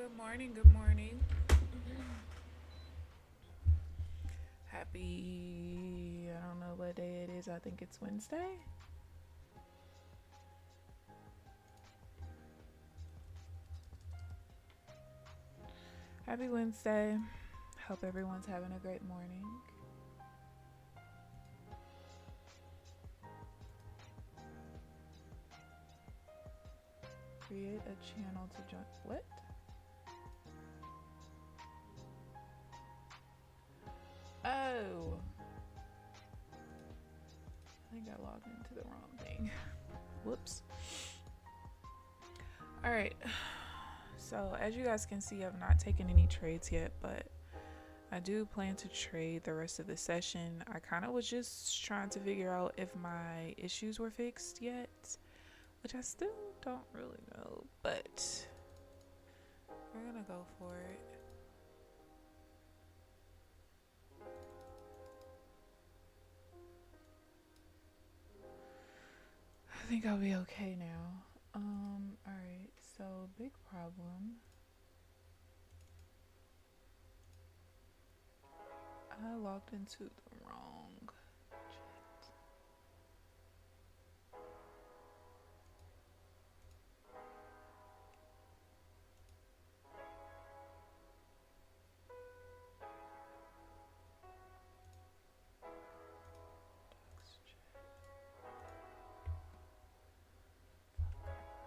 Good morning, good morning. Happy, I don't know what day it is. I think it's Wednesday. Happy Wednesday. Hope everyone's having a great morning. Create a channel to join. What? Oh. I think I logged into the wrong thing. Whoops. Alright. So, as you guys can see, I've not taken any trades yet, but I do plan to trade the rest of the session. I kind of was just trying to figure out if my issues were fixed yet, which I still don't really know, but we're gonna go for it. I think I'll be okay now. Alright, so big problem. I logged into the wrong chat.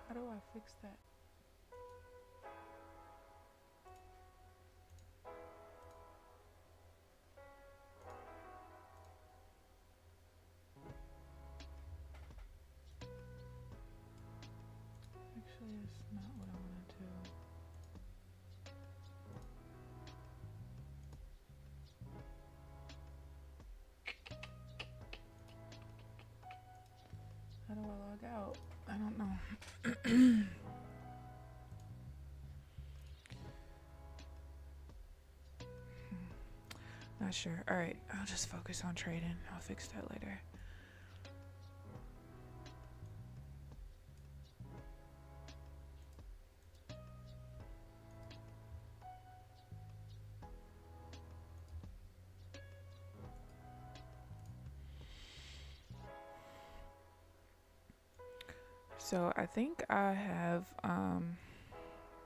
How do I fix that? Actually, it's not what I want to do. How do I log out? I don't know. Not sure. Alright, I'll just focus on trading. I'll fix that later. So I think I have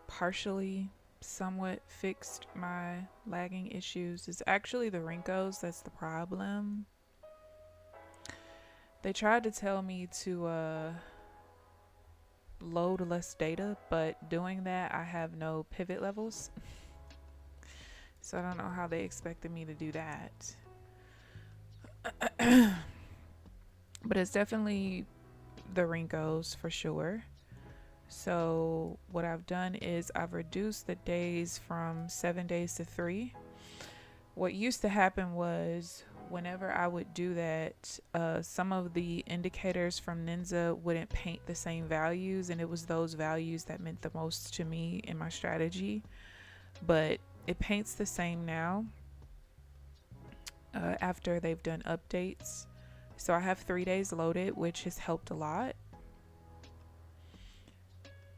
partially somewhat fixed my lagging issues. It's actually the Renkos that's the problem. They tried to tell me to load less data, but doing that I have no pivot levels. So I don't know how they expected me to do that. But it's definitely the Renkos for sure. So what I've done is I've reduced the days from 7 days to 3. What used to happen was whenever I would do that, some of the indicators from Ninja wouldn't paint the same values, and it was those values that meant the most to me in my strategy. But it paints the same now after they've done updates. So I have 3 days loaded, which has helped a lot.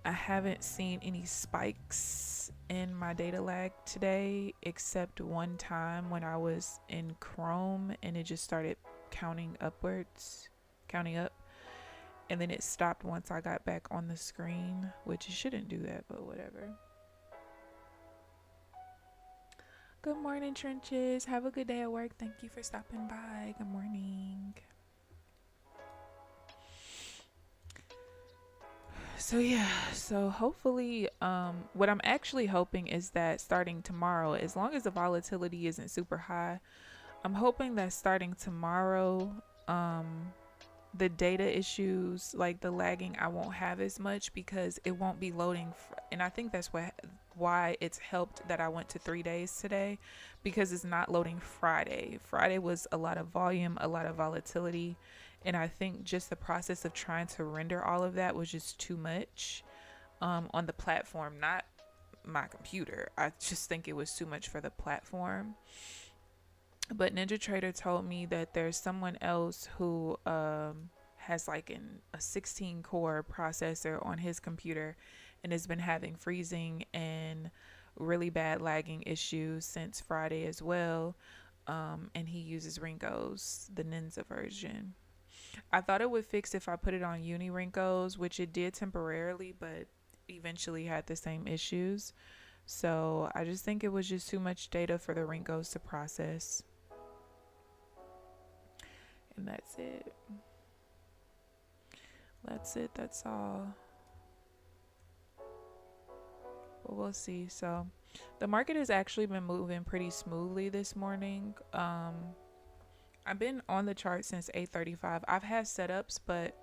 I haven't seen any spikes in my data lag today, except one time when I was in Chrome and it just started counting up, and then it stopped once I got back on the screen, which it shouldn't do that, but whatever. Good morning, Trenches. Have a good day at work. Thank you for stopping by. Good morning. So yeah, so hopefully what I'm actually hoping is that starting tomorrow, as long as the volatility isn't super high, I'm hoping that starting tomorrow the data issues, like the lagging, I won't have as much because it won't be loading and I think that's why it's helped that I went to 3 days today, because it's not loading Friday. Friday was a lot of volume, a lot of volatility, and I think just the process of trying to render all of that was just too much on the platform, not my computer. I just think it was too much for the platform. But NinjaTrader told me that there's someone else who has like a 16 core processor on his computer, and it's been having freezing and really bad lagging issues since Friday as well. And he uses Renko's, the Ninja version. I thought it would fix if I put it on Uni Renko's, which it did temporarily, but eventually had the same issues. So I just think it was just too much data for the Renko's to process. And that's it. That's all. But we'll see. So the market has actually been moving pretty smoothly this morning. I've been on the chart since 8:35. I've had setups, but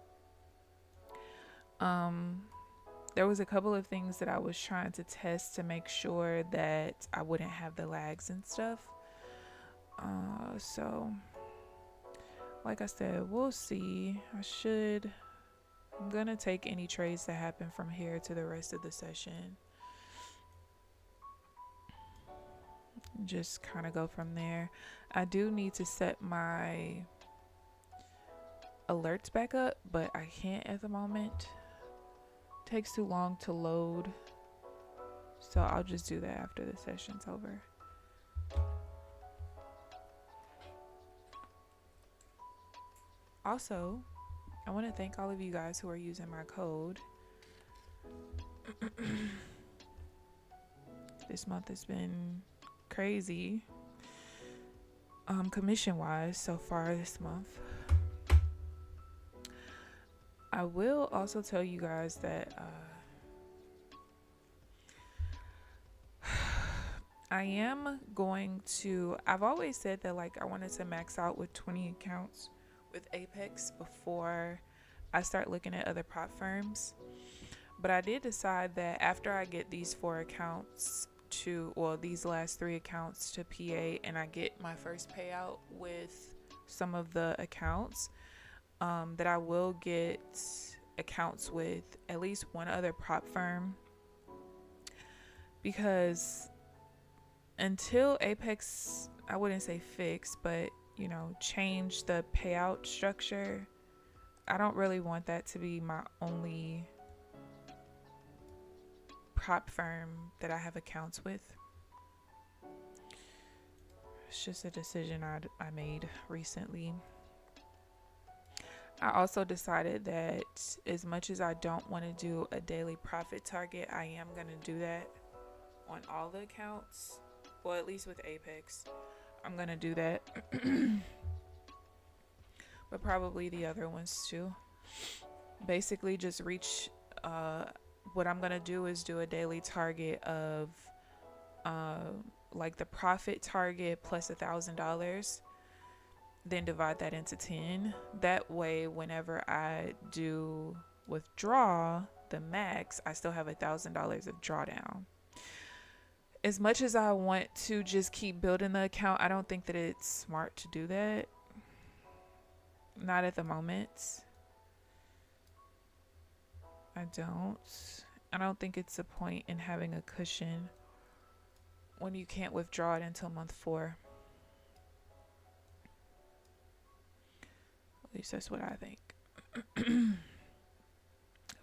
there was a couple of things that I was trying to test to make sure that I wouldn't have the lags and stuff. So like I said, we'll see. I'm gonna take any trades that happen from here to the rest of the session. Just kind of go from there. I do need to set my alerts back up, but I can't at the moment. It takes too long to load. So I'll just do that after the session's over. Also, I want to thank all of you guys who are using my code. This month has been crazy, commission wise so far this month. I will also tell you guys that I am going to, I've always said that like I wanted to max out with 20 accounts with Apex before I start looking at other prop firms. But I did decide that after I get these 4 accounts these last 3 accounts to PA, and I get my first payout with some of the accounts, that I will get accounts with at least one other prop firm, because until Apex, I wouldn't say fix, but change the payout structure, I don't really want that to be my only prop firm that I have accounts with. It's just a decision I made recently. I also decided that as much as I don't want to do a daily profit target, I am going to do that on all the accounts. Well, at least with Apex, I'm going to do that. But probably the other ones too. Basically just reach, what I'm going to do is do a daily target of like the profit target plus $1,000. Then divide that into 10. That way, whenever I do withdraw the max, I still have $1,000 of drawdown. As much as I want to just keep building the account, I don't think that it's smart to do that. Not at the moment. I don't think it's a point in having a cushion when you can't withdraw it until month 4. At least that's what I think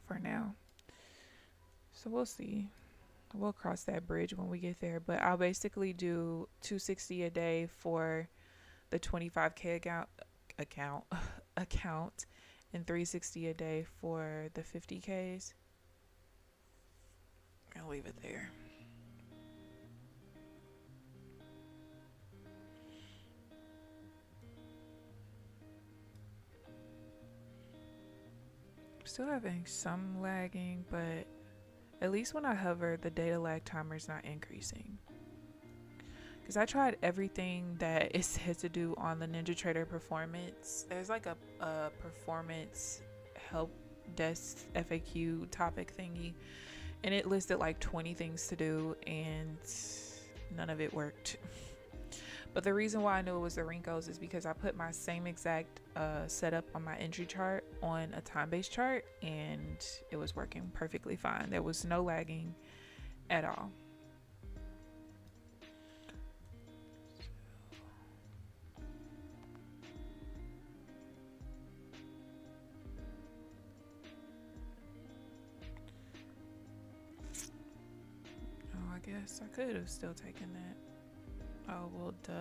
for now. So we'll see. We'll cross that bridge when we get there. But I'll basically do $260 a day for the 25K account and $360 a day for the 50Ks. I'll leave it there. Still having some lagging, but at least when I hover, the data lag timer is not increasing. Because I tried everything that it said to do on the NinjaTrader performance. There's like a performance help desk FAQ topic thingy, and it listed like 20 things to do, and none of it worked. But the reason why I knew it was the Renko's is because I put my same exact setup on my entry chart on a time-based chart, and it was working perfectly fine. There was no lagging at all. guess I could have still taken that. Oh, well, duh.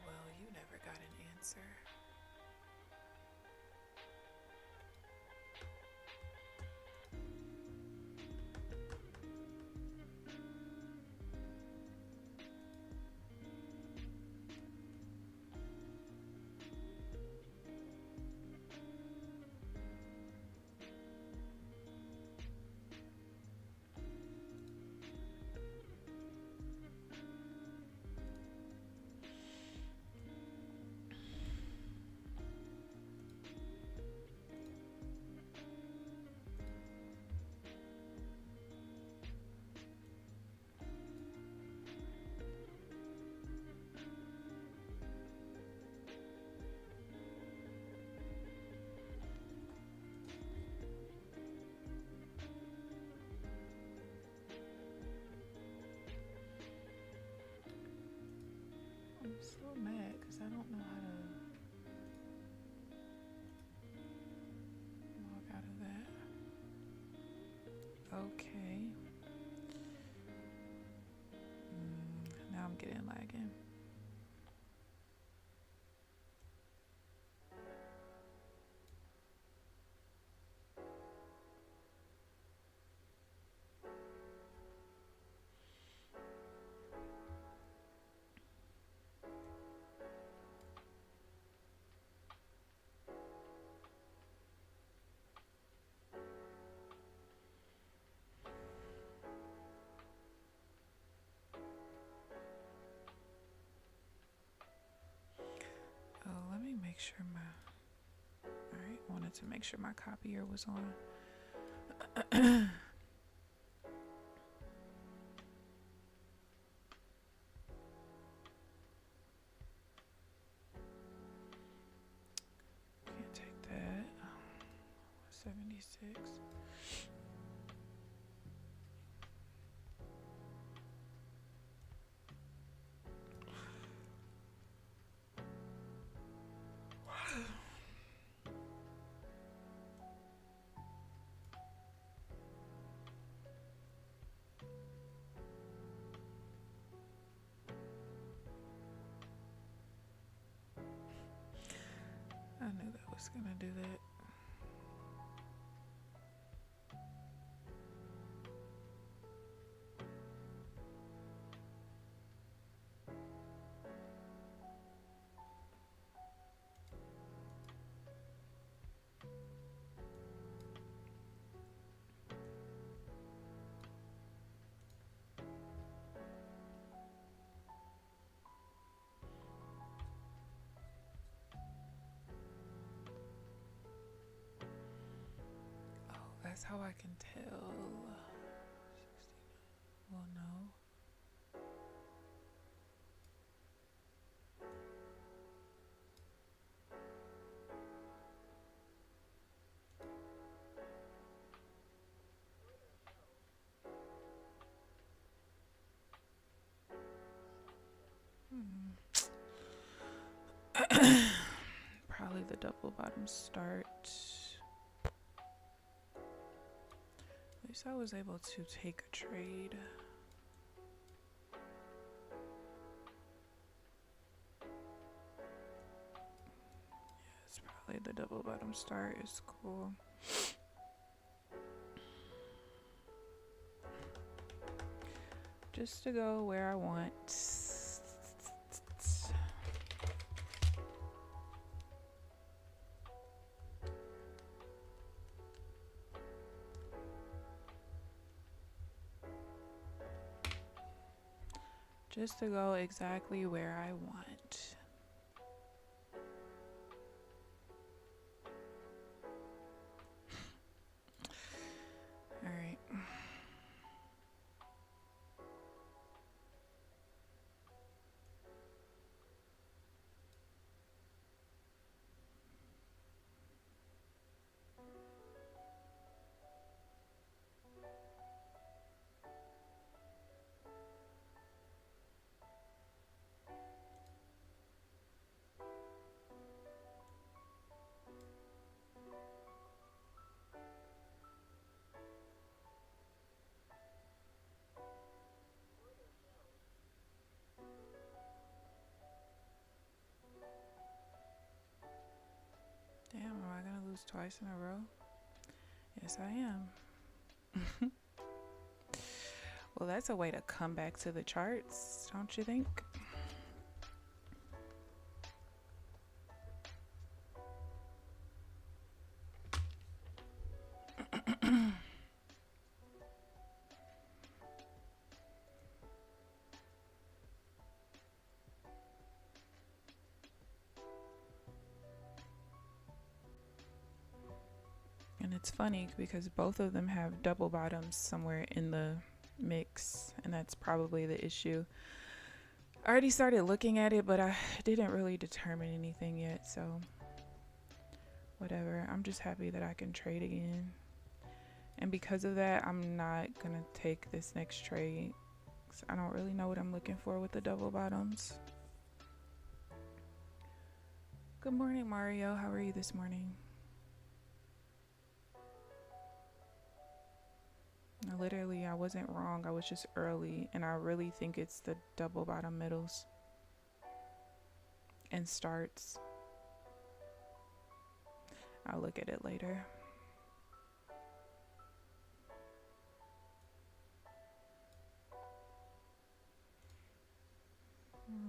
Well, you never got an answer. I'm so mad because I don't know how to log out of that. Okay. Now I'm getting lagging. Oh, let me make sure alright, wanted to make sure my copier was on. Can't take that. 76. I knew that was gonna do that. That's how I can tell. 69. Well, no. Probably the double bottom start. At least I was able to take a trade. Yeah, it's probably the double bottom start is cool. just to go where I want. Just to go exactly where I want. All right. Damn, am I gonna lose twice in a row? Yes, I am. Well, that's a way to come back to the charts, don't you think? And it's funny because both of them have double bottoms somewhere in the mix, and that's probably the issue. I already started looking at it, but I didn't really determine anything yet, so whatever. I'm just happy that I can trade again. And because of that, I'm not gonna take this next trade. I don't really know what I'm looking for with the double bottoms. Good morning, Mario. How are you this morning? Literally, I wasn't wrong. I was just early, and I really think it's the double bottom middles and starts. I'll look at it later.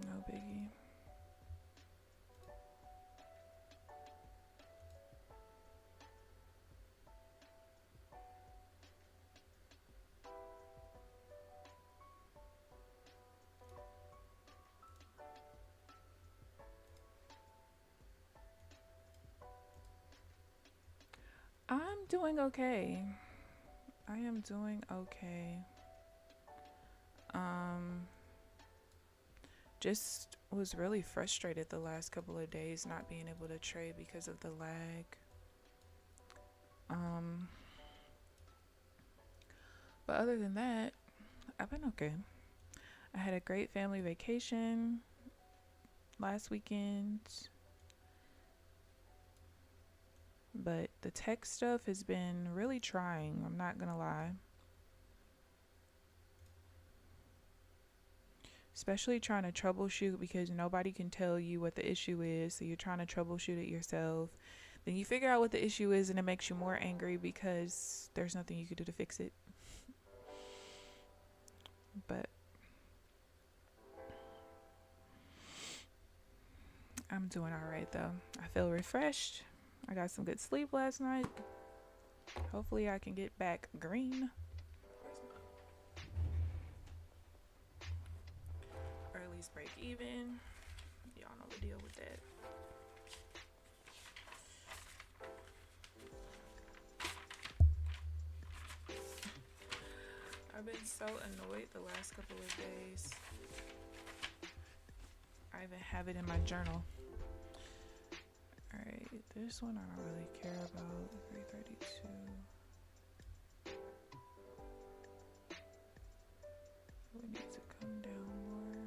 No biggie. I'm doing okay. I am doing okay. Just was really frustrated the last couple of days not being able to trade because of the lag. But other than that, I've been okay. I had a great family vacation last weekend. But the tech stuff has been really trying, I'm not gonna lie. Especially trying to troubleshoot because nobody can tell you what the issue is, so you're trying to troubleshoot it yourself. Then you figure out what the issue is and it makes you more angry because there's nothing you can do to fix it. But I'm doing alright though. I feel refreshed. I got some good sleep last night. Hopefully I can get back green. Early's break even. Y'all know the deal with that. I've been so annoyed the last couple of days. I even have it in my journal. Alright, this one I don't really care about. 332. We need to come down more.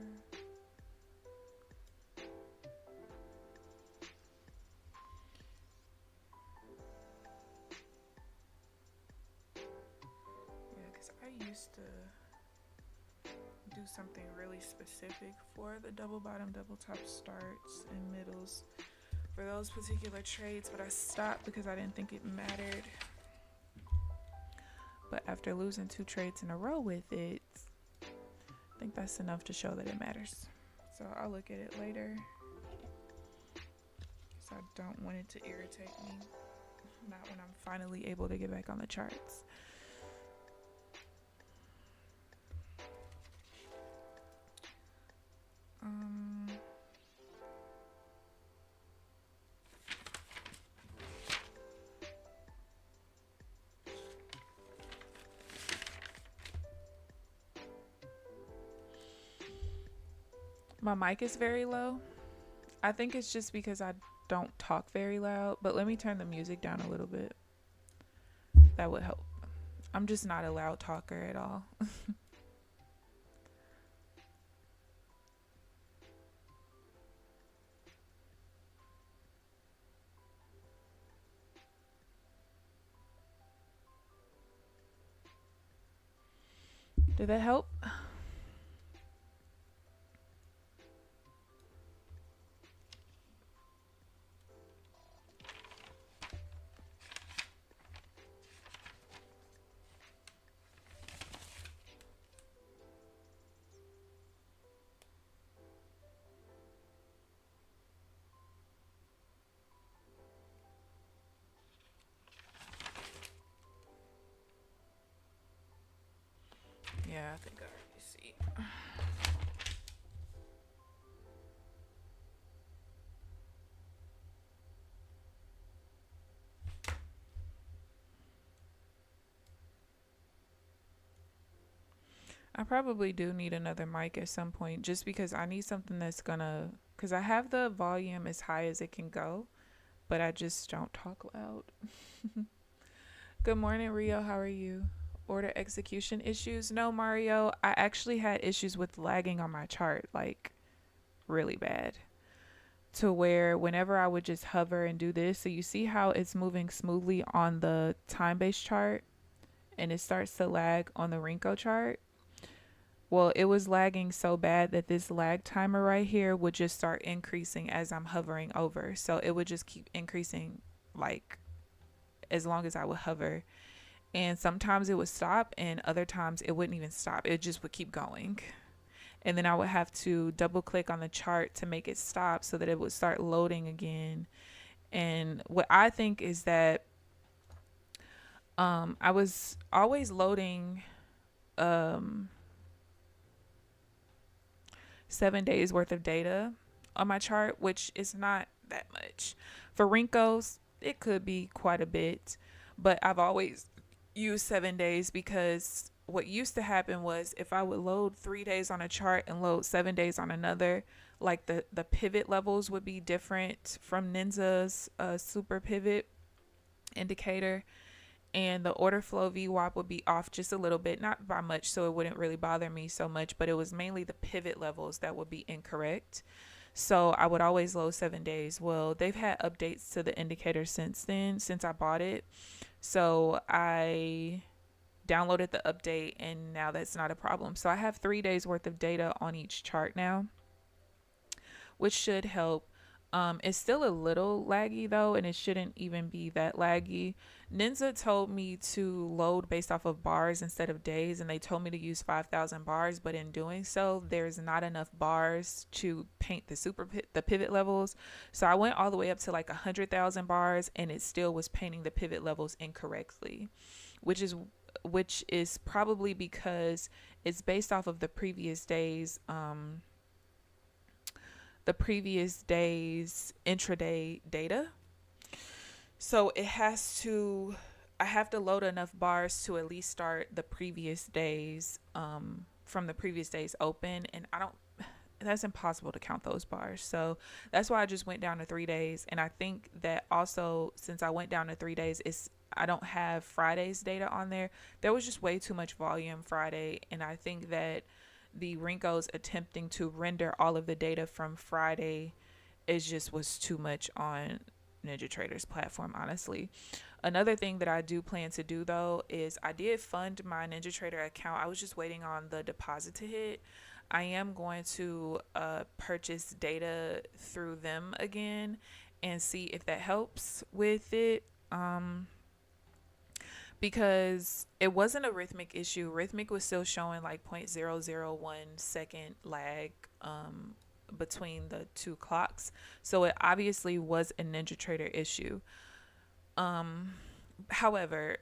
Yeah, because I used to do something really specific for the double bottom, double top starts and middles for those particular trades, but I stopped because I didn't think it mattered. But after losing 2 trades in a row with it, I think that's enough to show that it matters. So I'll look at it later, because I don't want it to irritate me. Not when I'm finally able to get back on the charts. My mic is very low. I think it's just because I don't talk very loud, but let me turn the music down a little bit. That would help. I'm just not a loud talker at all. Did that help? Yeah, I think I already see. I probably do need another mic at some point, just because I need something that's gonna, because I have the volume as high as it can go, but I just don't talk loud. Good morning, Rio. How are you? Order execution issues? No, Mario. I actually had issues with lagging on my chart, like really bad, to where whenever I would just hover and do this, so you see how it's moving smoothly on the time-based chart and it starts to lag on the Renko chart. Well, it was lagging so bad that this lag timer right here would just start increasing as I'm hovering over. So it would just keep increasing, like, as long as I would hover. And sometimes it would stop, and other times it wouldn't even stop. It just would keep going. And then I would have to double click on the chart to make it stop so that it would start loading again. And what I think is that I was always loading 7 days worth of data on my chart, which is not that much. For Renko's, it could be quite a bit, but I've always used 7 days, because what used to happen was if I would load 3 days on a chart and load 7 days on another, like the pivot levels would be different from Ninja's super pivot indicator, and the order flow VWAP would be off just a little bit, not by much, so it wouldn't really bother me so much, but it was mainly the pivot levels that would be incorrect. So I would always load 7 days. Well, they've had updates to the indicator since then, since I bought it. So I downloaded the update, and now that's not a problem. So I have 3 days worth of data on each chart now, which should help. It's still a little laggy though, and it shouldn't even be that laggy. Ninja told me to load based off of bars instead of days, and they told me to use 5,000 bars, but in doing so, there's not enough bars to paint the pivot levels. So I went all the way up to like 100,000 bars, and it still was painting the pivot levels incorrectly, which is probably because it's based off of the previous day's intraday data. So I have to load enough bars to at least start the previous days from the previous day's open, and that's impossible to count those bars. So that's why I just went down to 3 days. And I think that also, since I went down to 3 days, I don't have Friday's data on there. There was just way too much volume Friday, and I think that the Renko's attempting to render all of the data from Friday was too much on NinjaTrader's platform, honestly. Another thing that I do plan to do though is I did fund my NinjaTrader account. I was just waiting on the deposit to hit. I am going to purchase data through them again and see if that helps with it. because it wasn't a rhythmic issue. Rhythmic was still showing like 0.001 second lag between the two clocks. So it obviously was a NinjaTrader issue. Um, However,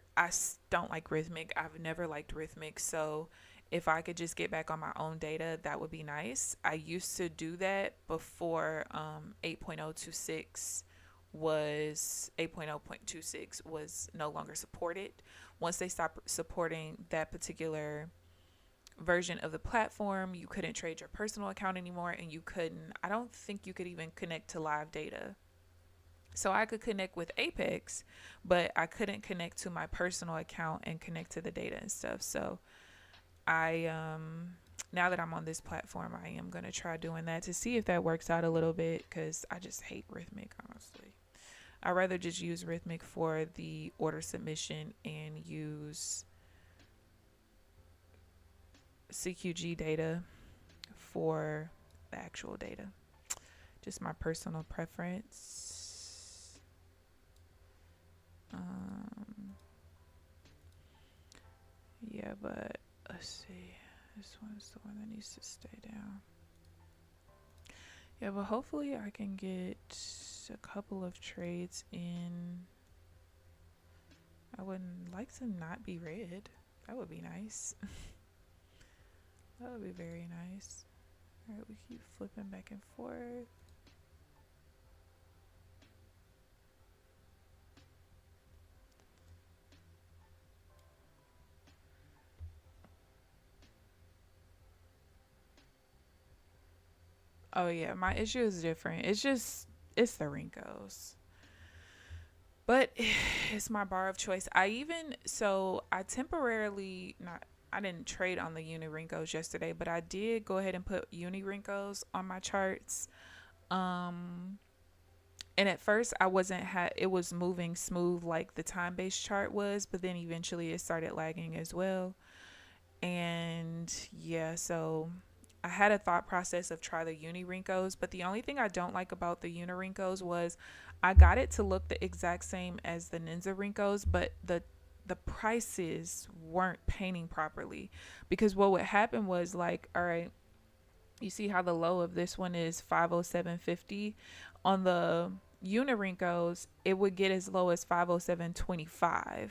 don't like rhythmic. I've never liked rhythmic. So if I could just get back on my own data, that would be nice. I used to do that before 8.026 was 8.0.26 was no longer supported. Once they stopped supporting that particular version of the platform, you couldn't trade your personal account anymore, and I don't think you could even connect to live data. So I could connect with Apex, but I couldn't connect to my personal account and connect to the data and stuff. So I now that I'm on this platform, I am going to try doing that to see if that works out a little bit, because I just hate rhythmic, honestly. I'd rather just use rhythmic for the order submission and use CQG data for the actual data. Just my personal preference. Yeah, but let's see. This one's the one that needs to stay down. Yeah, but hopefully I can get a couple of trades in. I would like to not be red. That would be nice. That would be very nice. All right, we keep flipping back and forth. Oh yeah, my issue is different. It's the Renkos. But it's my bar of choice. I temporarily not I didn't trade on the uni Renkos yesterday, but I did go ahead and put uni Renkos on my charts. And at first I it was moving smooth like the time-based chart was, but then eventually it started lagging as well. And yeah, so I had a thought process of try the uni Renkos, but the only thing I don't like about the uni Renkos was I got it to look the exact same as the Ninja Renkos, but the prices weren't painting properly, because what would happen was, like, all right, you see how the low of this one is 507.50. On the Unirinkos, it would get as low as 507.25.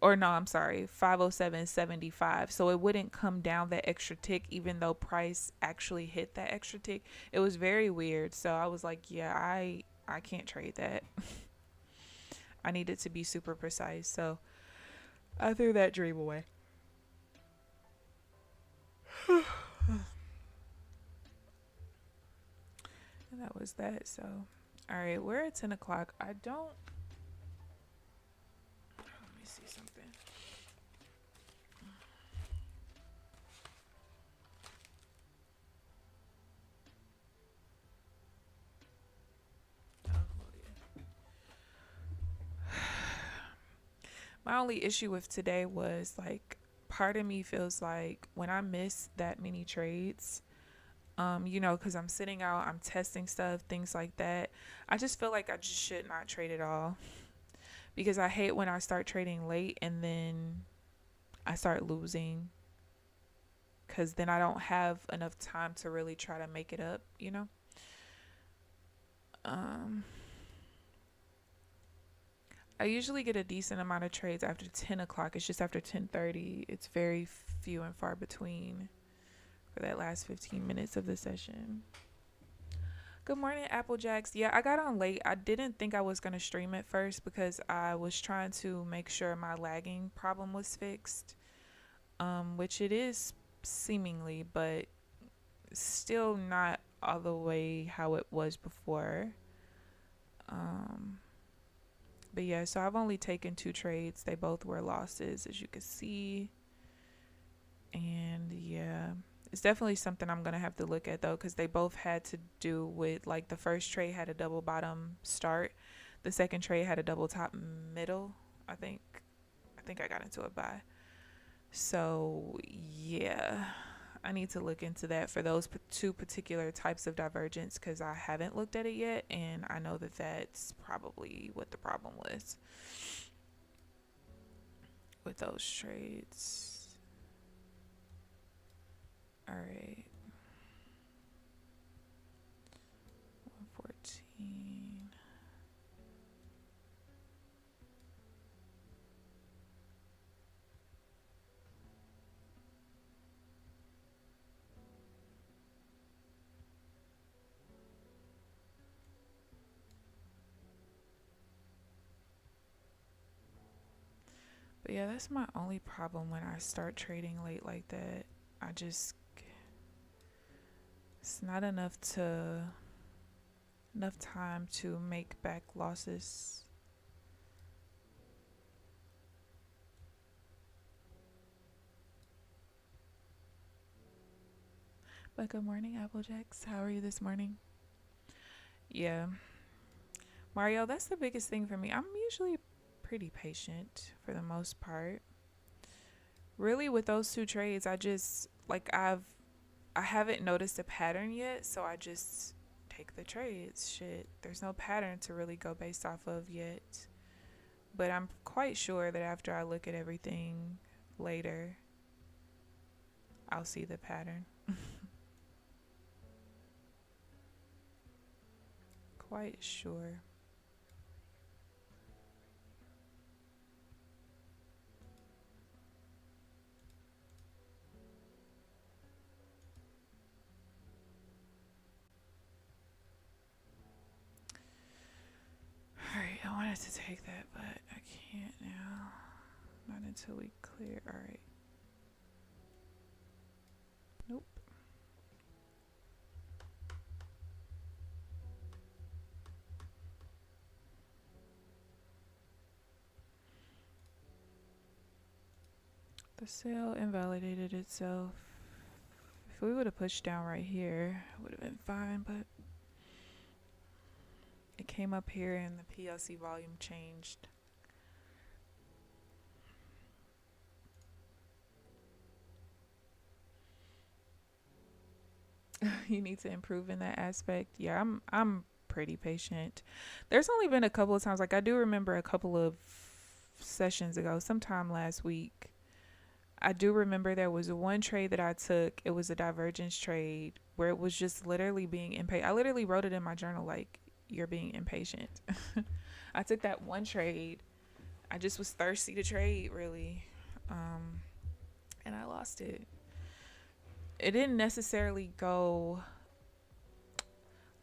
I'm sorry, 507.75. So it wouldn't come down that extra tick, even though price actually hit that extra tick. It was very weird. So I was like, yeah, I can't trade that. I need it to be super precise. So I threw that dream away. And that was that. So, all right, we're at 10 o'clock. Let me see something. My only issue with today was, like, part of me feels like when I miss that many trades, because I'm sitting out, I'm testing stuff, things like that, I just feel like I just should not trade at all, because I hate when I start trading late and then I start losing, because then I don't have enough time to really try to make it up, I usually get a decent amount of trades after 10 o'clock. It's just after 10:30. It's very few and far between for that last 15 minutes of the session. Good morning, Applejacks. Yeah, I got on late. I didn't think I was going to stream at first because I was trying to make sure my lagging problem was fixed, which it is seemingly, but still not all the way how it was before. But yeah, so I've only taken 2 trades. They both were losses, as you can see. And yeah, it's definitely something I'm going to have to look at, though, because they both had to do with, like, the first trade had a double bottom start. The second trade had a double top middle. I think I got into a buy. So yeah, I need to look into that for those 2 particular types of divergence, because I haven't looked at it yet, and I know that that's probably what the problem was. with those trades. All right. 114. But yeah, that's my only problem when I start trading late like that. It's not enough time to make back losses. But good morning, Applejacks. How are you this morning? Yeah. Mario, that's the biggest thing for me. I'm usually pretty patient for the most part. Really, with those two trades, I haven't noticed a pattern yet, so I just take the trades. Shit, there's no pattern to really go based off of yet. But I'm quite sure that after I look at everything later, I'll see the pattern. Quite sure. Alright, I wanted to take that, but I can't now. Not until we clear. Alright. Nope. The sale invalidated itself. If we would have pushed down right here, it would have been fine, but it came up here and the PLC volume changed. You need to improve in that aspect. Yeah, I'm pretty patient. There's only been a couple of times, like I do remember a couple of sessions ago, sometime last week, I do remember there was one trade that I took. It was a divergence trade where it was just literally being impatient. I literally wrote it in my journal like, you're being impatient. I took that one trade. I just was thirsty to trade, really. And I lost it. It didn't necessarily go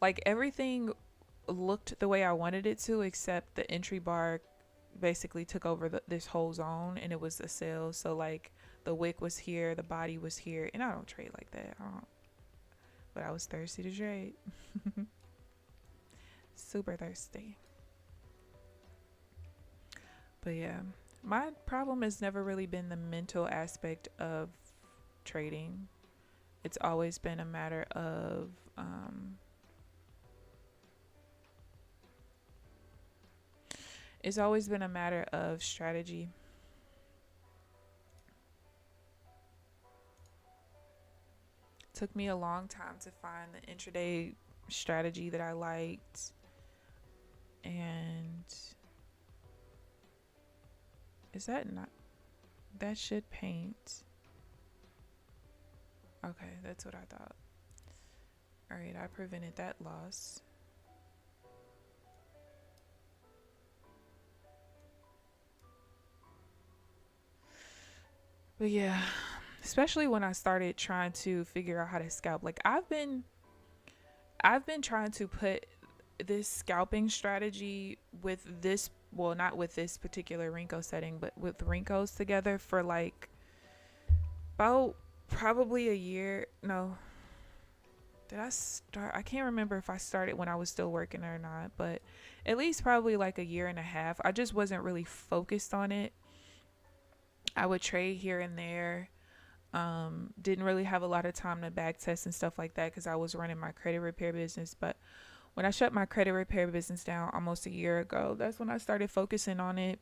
like everything looked the way I wanted it to, except the entry bar basically took over this whole zone and it was a sell. So like the wick was here, the body was here, and I don't trade like that. But I was thirsty to trade. Super thirsty. But yeah, my problem has never really been the mental aspect of trading. It's always been a matter of strategy. Took me a long time to find the intraday strategy that I liked, and is that not, that should paint. Okay, that's what I thought. All right, I prevented that loss. But yeah, especially when I started trying to figure out how to scalp. Like I've been trying to put this scalping strategy with this, well, not with this particular Renko setting, but with Renkos together for like about probably a year. No, did I start? I can't remember if I started when I was still working or not, but at least probably like a year and a half. I just wasn't really focused on it. I would trade here and there. Didn't really have a lot of time to back test and stuff like that because I was running my credit repair business. But when I shut my credit repair business down almost a year ago, that's when I started focusing on it.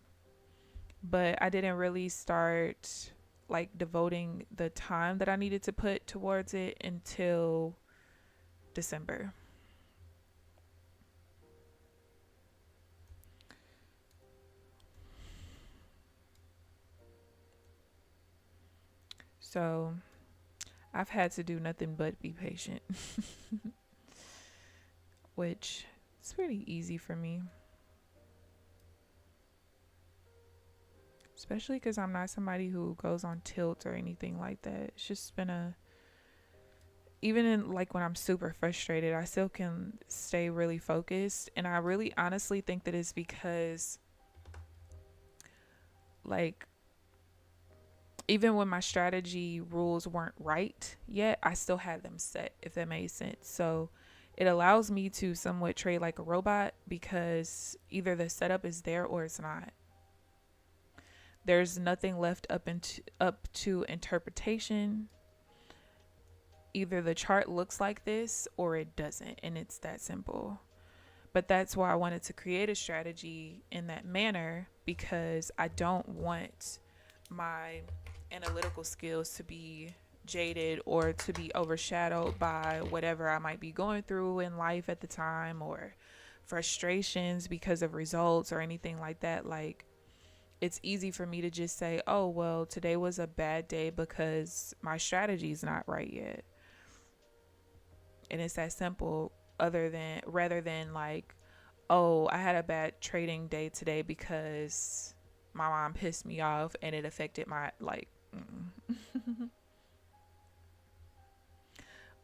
But I didn't really start like devoting the time that I needed to put towards it until December. So I've had to do nothing but be patient, which is pretty easy for me. Especially because I'm not somebody who goes on tilt or anything like that. It's just been even in like when I'm super frustrated, I still can stay really focused. And I really honestly think that it's because, like, even when my strategy rules weren't right yet, I still had them set, if that made sense. So it allows me to somewhat trade like a robot because either the setup is there or it's not. There's nothing left up to interpretation. Either the chart looks like this or it doesn't, and it's that simple. But that's why I wanted to create a strategy in that manner, because I don't want my analytical skills to be jaded or to be overshadowed by whatever I might be going through in life at the time, or frustrations because of results or anything like that. Like, it's easy for me to just say, oh, well, today was a bad day because my strategy is not right yet. And it's that simple, rather than like, oh, I had a bad trading day today because my mom pissed me off and it affected my, like,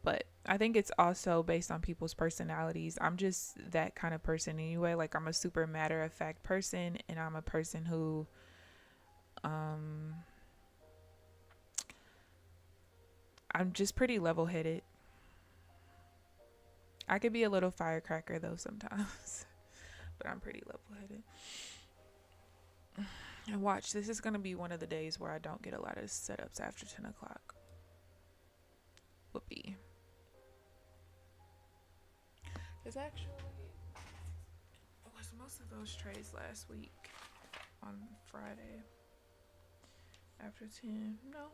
But I think it's also based on people's personalities. I'm just that kind of person anyway. Like, I'm a super matter of fact person, and I'm a person who I'm just pretty level headed. I could be a little firecracker though sometimes, but I'm pretty level headed. And watch, this is going to be one of the days where I don't get a lot of setups after 10 o'clock. Whoopee. Because actually, was most of those trades last week on Friday after 10? No.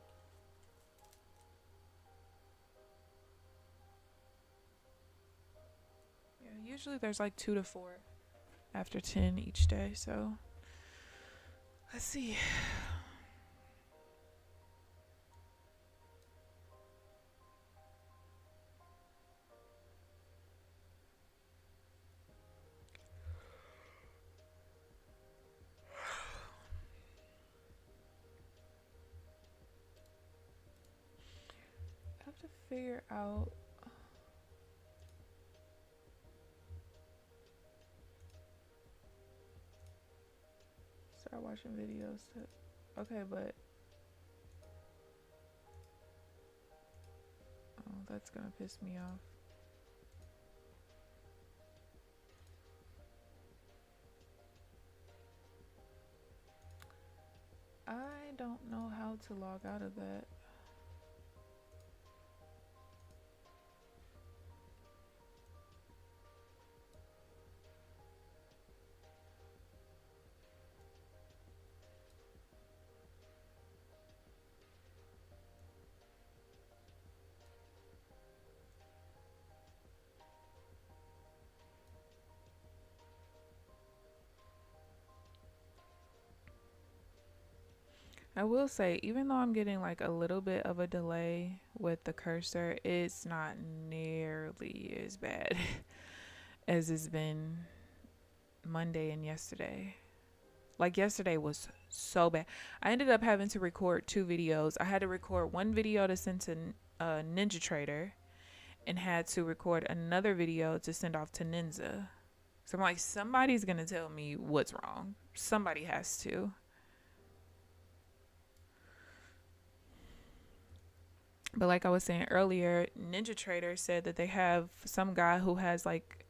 Yeah, usually there's like 2 to 4 after 10 each day, so let's see. I have to figure out start watching videos okay, but oh, that's gonna piss me off. I don't know how to log out of that. I will say, even though I'm getting like a little bit of a delay with the cursor, it's not nearly as bad as it's been Monday and yesterday. Like, yesterday was so bad. I ended up having to record 2 videos. I had to record one video to send to NinjaTrader, and had to record another video to send off to Ninja. So I'm like, somebody's gonna tell me what's wrong. Somebody has to. But like I was saying earlier, NinjaTrader said that they have some guy who has like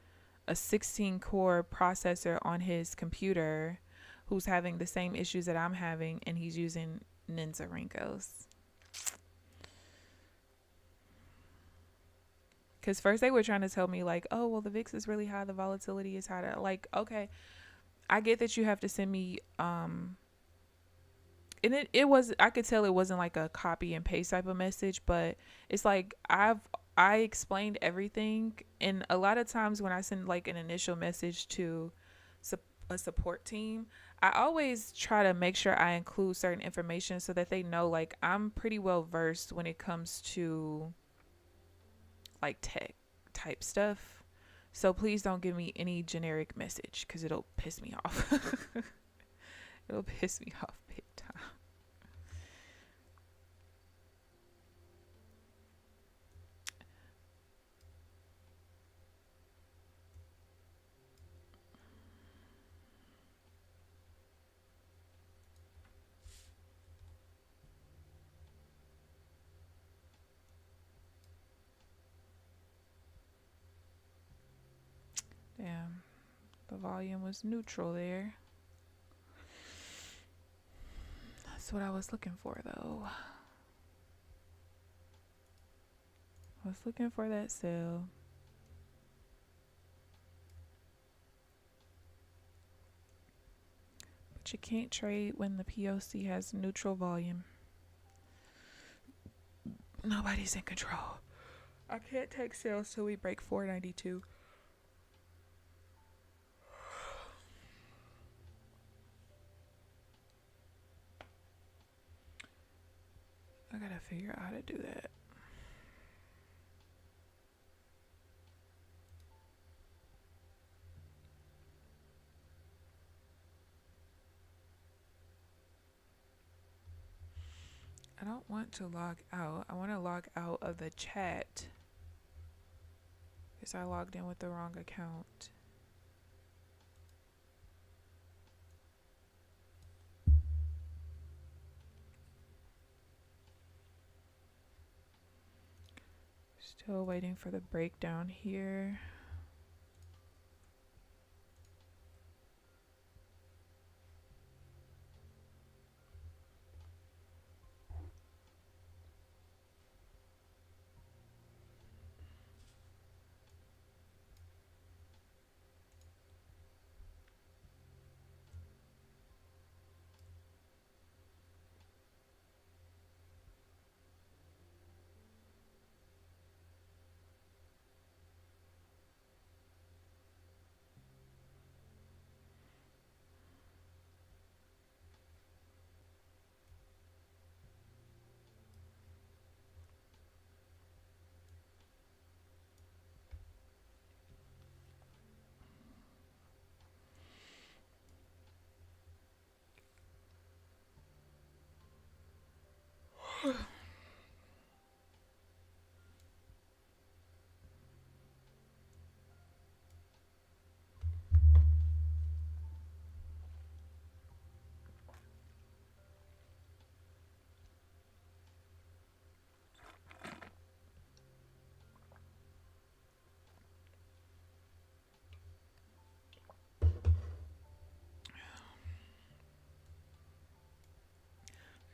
a 16 core processor on his computer who's having the same issues that I'm having, and he's using Ninja Renkos. Because first they were trying to tell me like, oh, well, the VIX is really high, the volatility is high. Like, okay, I get that you have to send me and it was, I could tell it wasn't like a copy and paste type of message, but it's like I explained everything. And a lot of times when I send like an initial message to a support team, I always try to make sure I include certain information so that they know like I'm pretty well versed when it comes to like tech type stuff. So please don't give me any generic message because it'll piss me off. It'll piss me off big time. Damn, the volume was neutral there. That's what I was looking for though. I was looking for that sell. But you can't trade when the POC has neutral volume. Nobody's in control. I can't take sales till we break 492. I gotta figure out how to do that. I don't want to log out. I want to log out of the chat because I logged in with the wrong account. Still waiting for the breakdown here.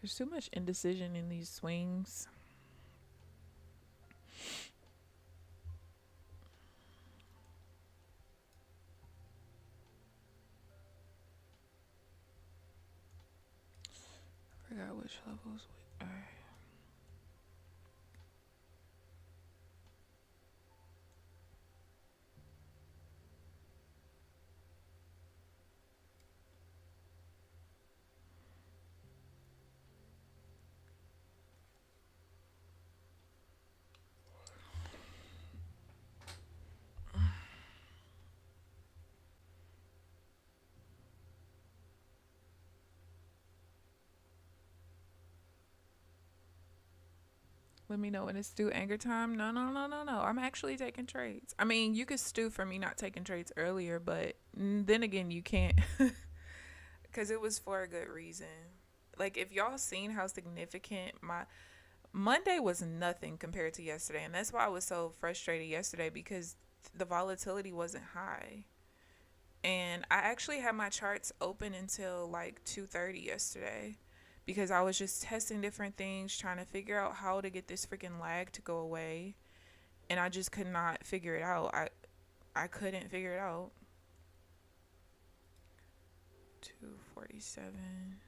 There's too much indecision in these swings. I forgot which levels we are. Let me know when it's due anger time. No. I'm actually taking trades. I mean, you could stew for me not taking trades earlier, but then again, you can't. Because it was for a good reason. Like, if y'all seen how significant my Monday was nothing compared to yesterday. And that's why I was so frustrated yesterday because the volatility wasn't high. And I actually had my charts open until like 2:30 yesterday because I was just testing different things, trying to figure out how to get this freaking lag to go away. And I just could not figure it out. I couldn't figure it out. 247.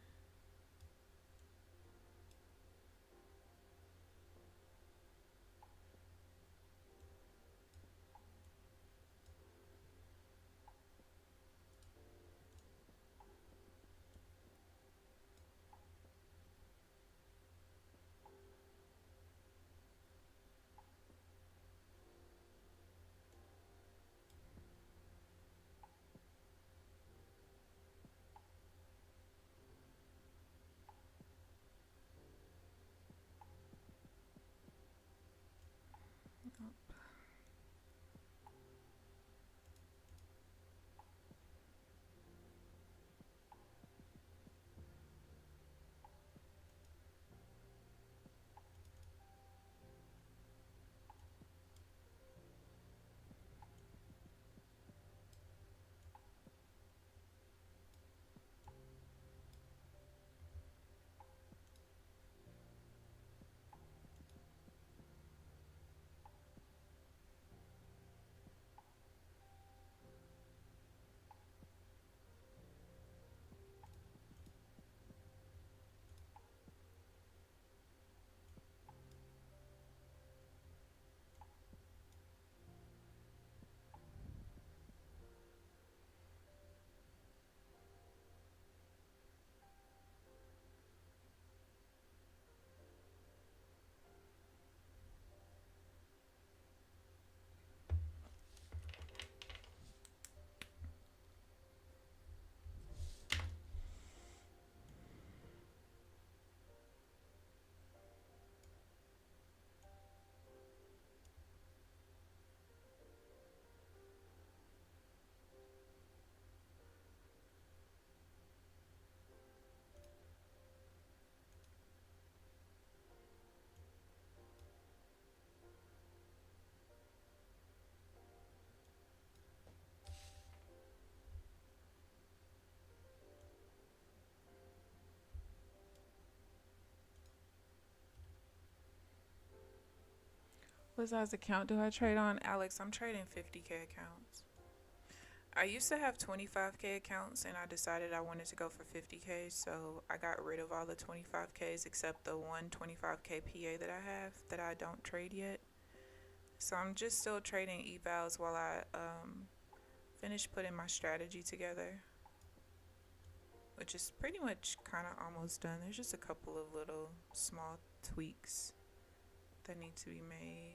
What size account do I trade on? Alex, I'm trading 50K accounts. I used to have 25K accounts and I decided I wanted to go for 50K, so I got rid of all the 25Ks except the one 25K PA that I have that I don't trade yet. So I'm just still trading evals while I finish putting my strategy together, which is pretty much kind of almost done. There's just a couple of little small tweaks that need to be made.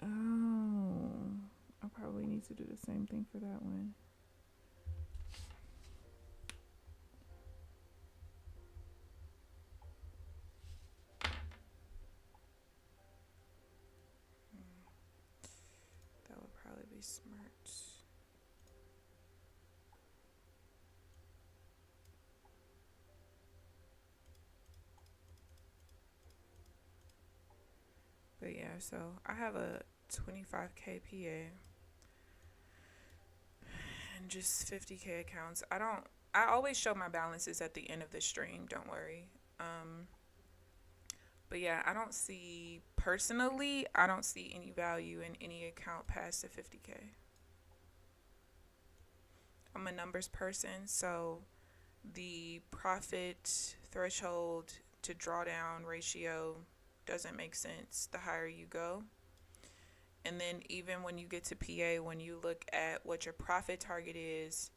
Oh, I probably need to do the same thing for that one. That would probably be smart. But yeah, so I have a 25K PA and just 50K accounts. I always show my balances at the end of the stream, don't worry. But yeah, I don't see any value in any account past the 50K. I'm a numbers person, so the profit threshold to drawdown ratio doesn't make sense the higher you go. And then even when you get to PA, when you look at what your profit target is,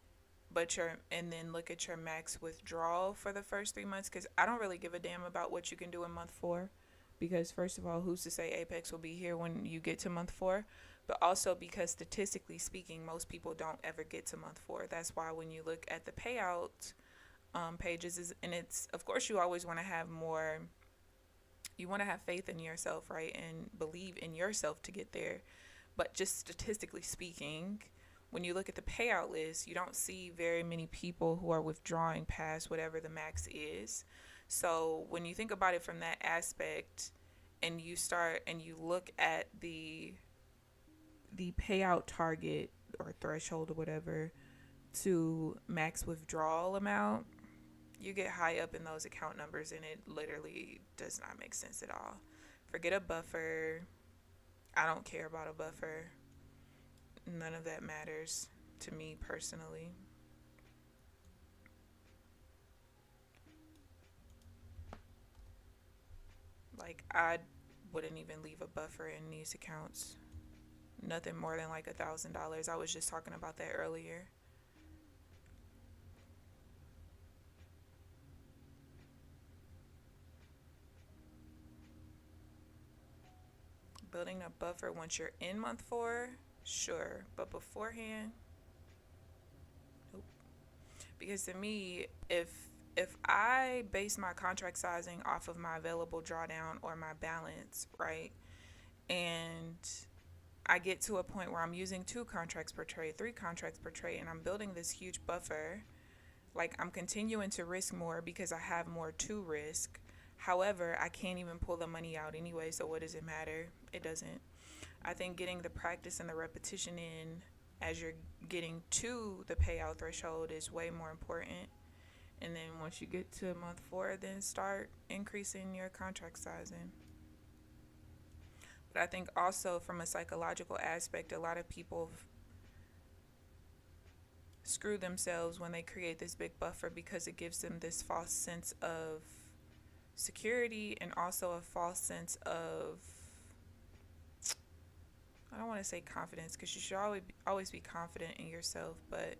and then look at your max withdrawal for the first 3 months, because I don't really give a damn about what you can do in month 4, because first of all, who's to say Apex will be here when you get to month 4? But also because statistically speaking, most people don't ever get to month 4. That's why when you look at the payout pages, and it's, of course, you always want to have more. You want to have faith in yourself, right, and believe in yourself to get there. But just statistically speaking, when you look at the payout list, you don't see very many people who are withdrawing past whatever the max is. So when you think about it from that aspect, and you look at the payout target or threshold or whatever to max withdrawal amount, you get high up in those account numbers and it literally does not make sense at all. Forget a buffer. I don't care about a buffer. None of that matters to me personally. Like, I wouldn't even leave a buffer in these accounts. Nothing more than like $1,000. I was just talking about that earlier. Building a buffer once you're in month 4, sure, but beforehand, nope. Because to me, if I base my contract sizing off of my available drawdown or my balance, right, and I get to a point where I'm using 2 contracts per trade, 3 contracts per trade, and I'm building this huge buffer, like I'm continuing to risk more because I have more to risk. However, I can't even pull the money out anyway, so what does it matter? It doesn't. I think getting the practice and the repetition in as you're getting to the payout threshold is way more important. And then once you get to month 4, then start increasing your contract sizing. But I think also from a psychological aspect, a lot of people screw themselves when they create this big buffer because it gives them this false sense of security and also a false sense of, I don't want to say confidence, because you should always be confident in yourself, but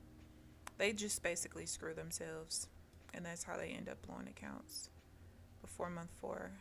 they just basically screw themselves, and that's how they end up blowing accounts before month 4.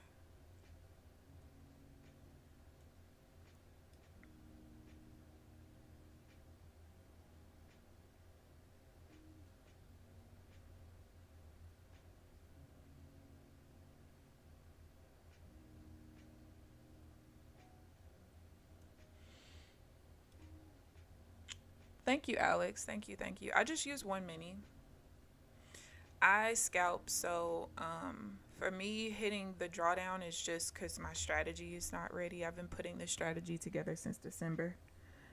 Thank you, Alex. Thank you. I just use one mini. I scalp, so for me, hitting the drawdown is just because my strategy is not ready. I've been putting this strategy together since December,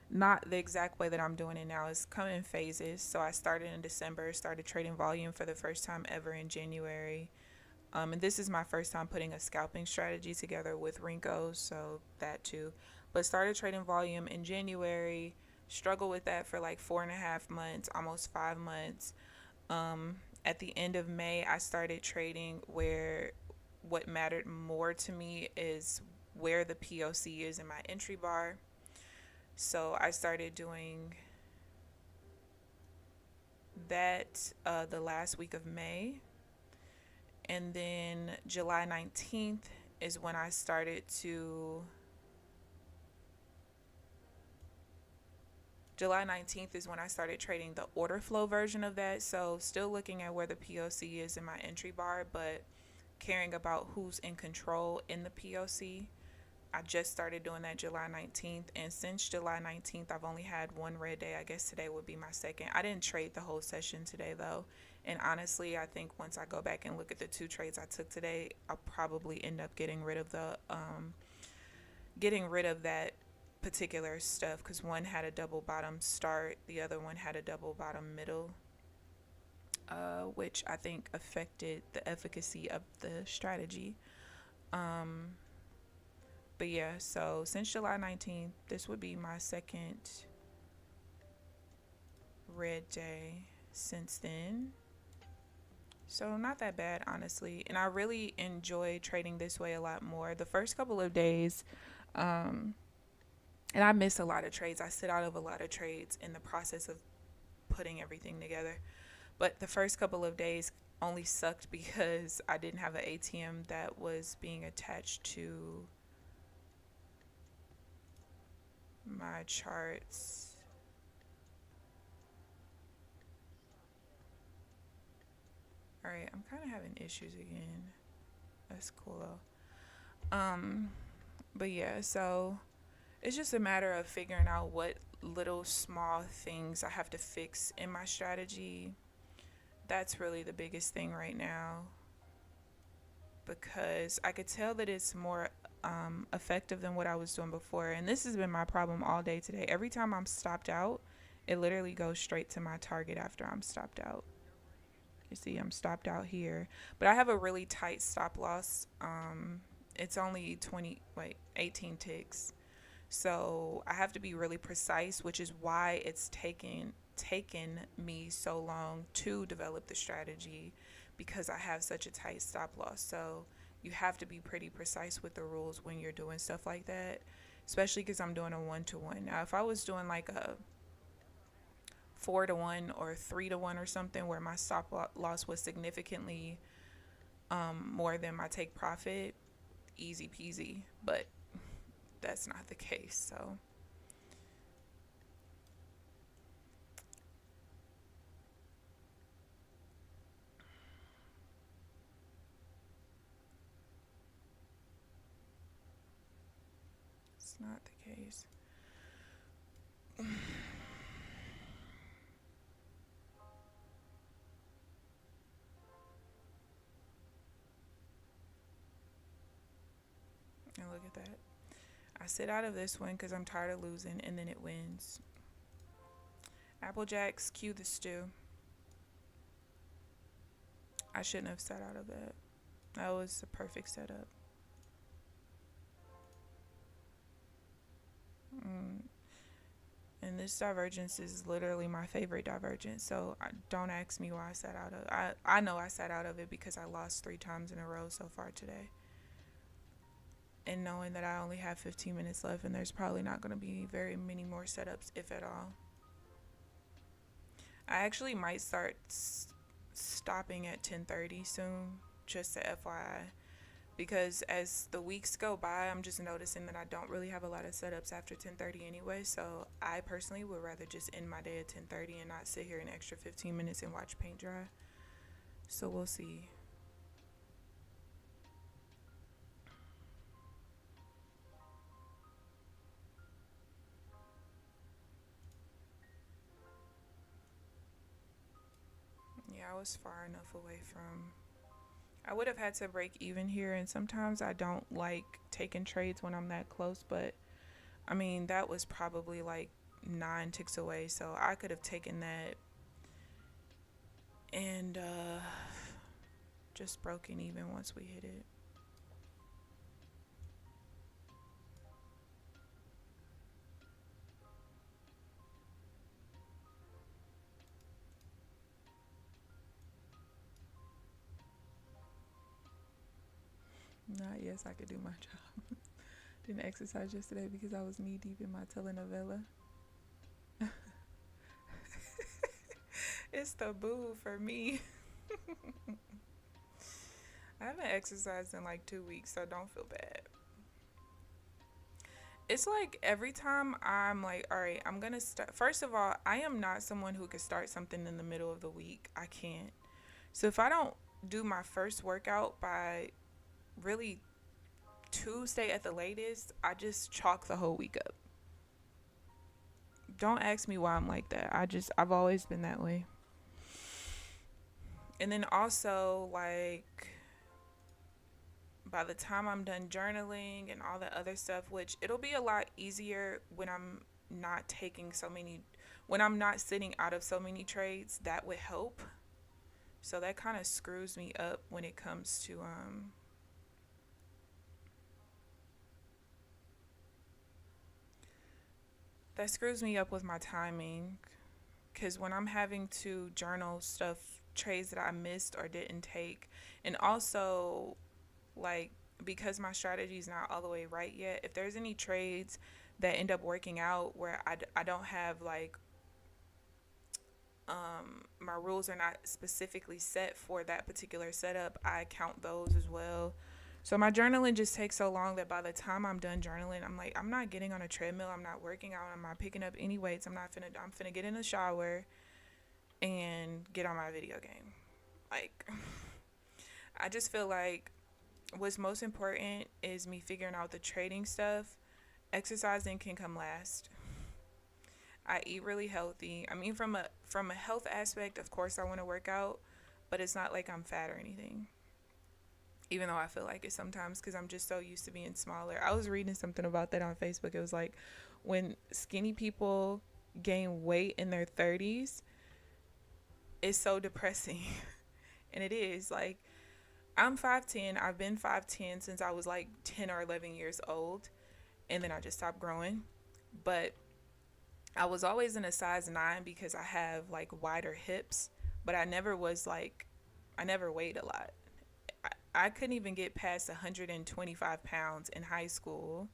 not the exact way that I'm doing it now. It's come in phases. So I started in December, started trading volume for the first time ever in January. And this is my first time putting a scalping strategy together with Renko, so that too. But started trading volume in January, struggled with that for like 4.5 months, almost 5 months. At the end of May, I started trading where what mattered more to me is where the POC is in my entry bar. So I started doing that the last week of May. And then July 19th is when I started to. July 19th is when I started trading the order flow version of that. So still looking at where the POC is in my entry bar, but caring about who's in control in the POC. I just started doing that July 19th. And since July 19th, I've only had one red day. I guess today would be my second. I didn't trade the whole session today, though. And honestly, I think once I go back and look at the 2 trades I took today, I'll probably end up getting rid of that particular stuff, because one had a double bottom start, the other one had a double bottom middle, which I think affected the efficacy of the strategy. But yeah, so since July 19th, this would be my second red day since then. So not that bad, honestly. And I really enjoy trading this way a lot more. The first couple of days, and I miss a lot of trades. I sit out of a lot of trades in the process of putting everything together. But the first couple of days only sucked because I didn't have an ATM that was being attached to my charts. Alright, I'm kind of having issues again. That's cool though. But yeah, so it's just a matter of figuring out what little small things I have to fix in my strategy. That's really the biggest thing right now, because I could tell that it's more effective than what I was doing before. And this has been my problem all day today. Every time I'm stopped out, it literally goes straight to my target after I'm stopped out. You see, I'm stopped out here, but I have a really tight stop loss. It's only 18 ticks. So I have to be really precise, which is why it's taken me so long to develop the strategy, because I have such a tight stop loss. So you have to be pretty precise with the rules when you're doing stuff like that, especially because I'm doing a 1-to-1. Now, if I was doing like a 4-to-1 or 3-to-1 or something where my stop loss was significantly more than my take profit, easy peasy. But that's not the case. So it's not the case. And look at that. I sit out of this one because I'm tired of losing, and then it wins. Applejacks, cue the stew. I shouldn't have sat out of that. That was a perfect setup. And this divergence is literally my favorite divergence. So don't ask me why I sat out of. I know I sat out of it because I lost 3 times in a row so far today. And knowing that I only have 15 minutes left, and there's probably not going to be very many more setups, if at all. I actually might start stopping at 10:30 soon, just to FYI. Because as the weeks go by, I'm just noticing that I don't really have a lot of setups after 10:30 anyway. So I personally would rather just end my day at 10:30 and not sit here an extra 15 minutes and watch paint dry. So we'll see. Yeah, I was far enough away from. I would have had to break even here, and sometimes I don't like taking trades when I'm that close, but I mean, that was probably like 9 ticks away, so I could have taken that and just broken even once we hit it. Not yes, I could do my job. Didn't exercise yesterday because I was knee deep in my telenovela. It's the boo for me. I haven't exercised in like 2 weeks, so don't feel bad. It's like every time I'm like, all right, I'm gonna start. First of all, I am not someone who could start something in the middle of the week. I can't. So if I don't do my first workout by really Tuesday at the latest, I just chalk the whole week up. Don't ask me why I'm like that. I've always been that way. And then also, like, by the time I'm done journaling and all the other stuff, which it'll be a lot easier when I'm not when I'm not sitting out of so many trades, that would help. So that kind of screws me up when it comes to that screws me up with my timing, because when I'm having to journal stuff, trades that I missed or didn't take, and also, like, because my strategy is not all the way right yet, if there's any trades that end up working out where I don't have, like, my rules are not specifically set for that particular setup, I count those as well. So my journaling just takes so long that by the time I'm done journaling, I'm like, I'm not getting on a treadmill, I'm not working out, I'm not picking up any weights, I'm finna get in the shower and get on my video game. Like, I just feel like what's most important is me figuring out the trading stuff. Exercising can come last. I eat really healthy. I mean, from a health aspect, of course I want to work out, but it's not like I'm fat or anything. Even though I feel like it sometimes, because I'm just so used to being smaller. I was reading something about that on Facebook. It was like, when skinny people gain weight in their 30s, it's so depressing. And it is. Like, I'm 5'10". I've been 5'10" since I was like 10 or 11 years old. And then I just stopped growing. But I was always in a size 9 because I have like wider hips. But I never weighed a lot. I couldn't even get past 125 pounds in high school.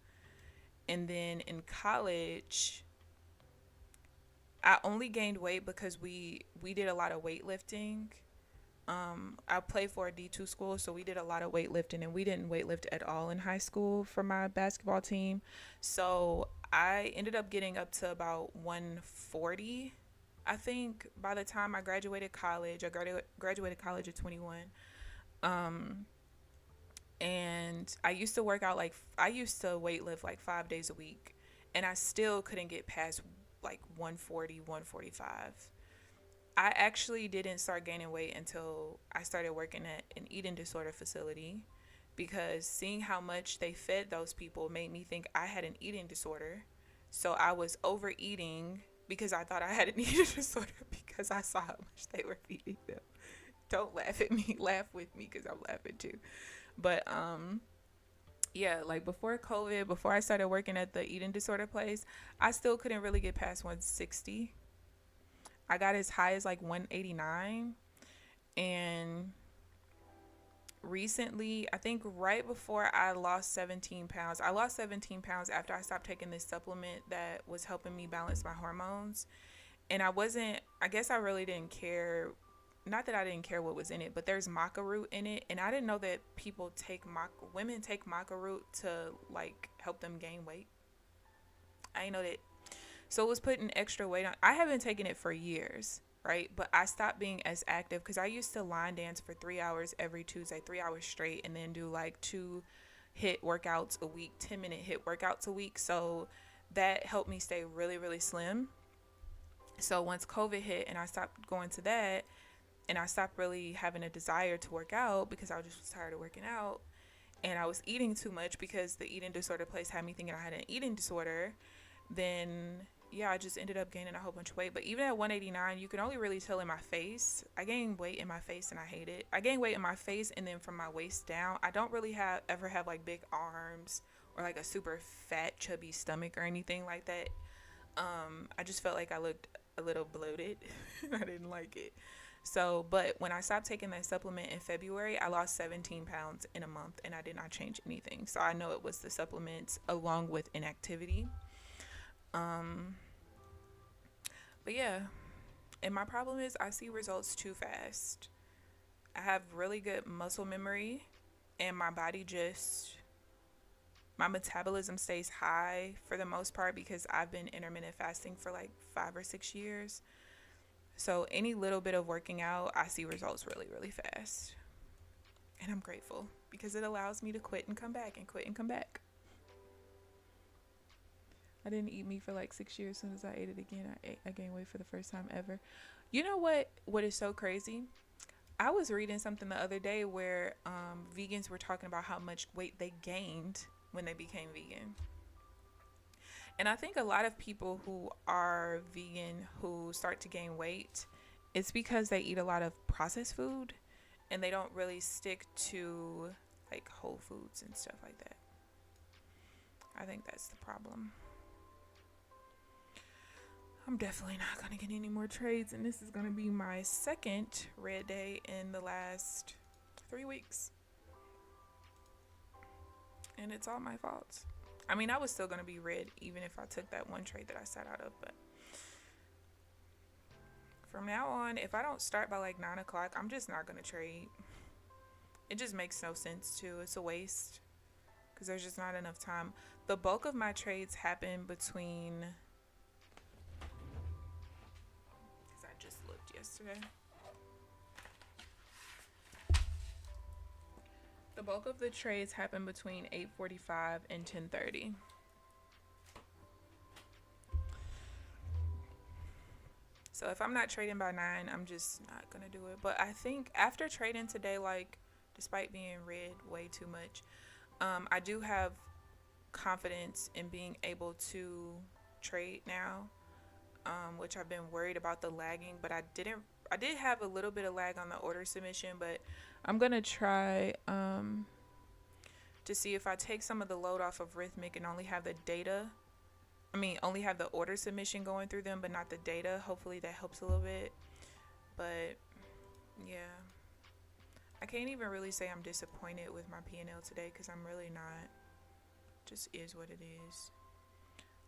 And then in college, I only gained weight because we did a lot of weightlifting. I played for a D2 school, so we did a lot of weightlifting, and we didn't weightlift at all in high school for my basketball team. So I ended up getting up to about 140, I think, by the time I graduated college. I graduated college at 21. And I used to weightlift like 5 days a week, and I still couldn't get past like 140, 145. I actually didn't start gaining weight until I started working at an eating disorder facility, because seeing how much they fed those people made me think I had an eating disorder. So I was overeating because I thought I had an eating disorder because I saw how much they were feeding them. Don't laugh at me. Laugh with me because I'm laughing too. But yeah, like before COVID, before I started working at the eating disorder place, I still couldn't really get past 160. I got as high as like 189. And recently, I think right before I lost 17 pounds, I lost 17 pounds after I stopped taking this supplement that was helping me balance my hormones. And I guess I really didn't care. Not that I didn't care what was in it, but there's maca root in it, and I didn't know that women take maca root to like help them gain weight. I didn't know that. So it was putting extra weight on. I haven't taken it for years, right? But I stopped being as active because I used to line dance for 3 hours every Tuesday, 3 hours straight, and then do like 2 hit workouts a week, 10-minute hit workouts a week. So that helped me stay really, really slim. So once COVID hit and I stopped going to that, and I stopped really having a desire to work out because I just was tired of working out, and I was eating too much because the eating disorder place had me thinking I had an eating disorder, then yeah, I just ended up gaining a whole bunch of weight. But even at 189, you can only really tell in my face. I gained weight in my face and I hate it. I gained weight in my face, and then from my waist down, I don't really ever have like big arms or like a super fat chubby stomach or anything like that. I just felt like I looked a little bloated. I didn't like it. So, but when I stopped taking that supplement in February, I lost 17 pounds in a month and I did not change anything. So I know it was the supplements along with inactivity. Um, but yeah, and my problem is I see results too fast. I have really good muscle memory, and my metabolism stays high for the most part because I've been intermittent fasting for like 5 or 6 years. So any little bit of working out, I see results really, really fast. And I'm grateful because it allows me to quit and come back and quit and come back. I didn't eat meat for like 6 years. As soon as I ate it again, I gained weight for the first time ever. You know what is so crazy? I was reading something the other day where vegans were talking about how much weight they gained when they became vegan. And I think a lot of people who are vegan who start to gain weight, it's because they eat a lot of processed food and they don't really stick to like whole foods and stuff like that. I think that's the problem. I'm definitely not going to get any more trades, and this is going to be my second red day in the last 3 weeks. And it's all my fault. I mean, I was still going to be red even if I took that one trade that I sat out of, but from now on, if I don't start by like 9 o'clock, I'm just not going to trade. It just makes no sense too. It's a waste because there's just not enough time. The bulk of my trades happen between... yesterday. The bulk of the trades happen between 8:45 and 10:30. So if I'm not trading by 9, I'm just not gonna do it. But I think after trading today, like despite being red way too much, I do have confidence in being able to trade now. Which I've been worried about the lagging, but I did have a little bit of lag on the order submission, but I'm gonna try to see if I take some of the load off of Rhythmic and only have the order submission going through them but not the data. Hopefully that helps a little bit. But yeah, I can't even really say I'm disappointed with my P&L today because I'm really not. Just is what it is.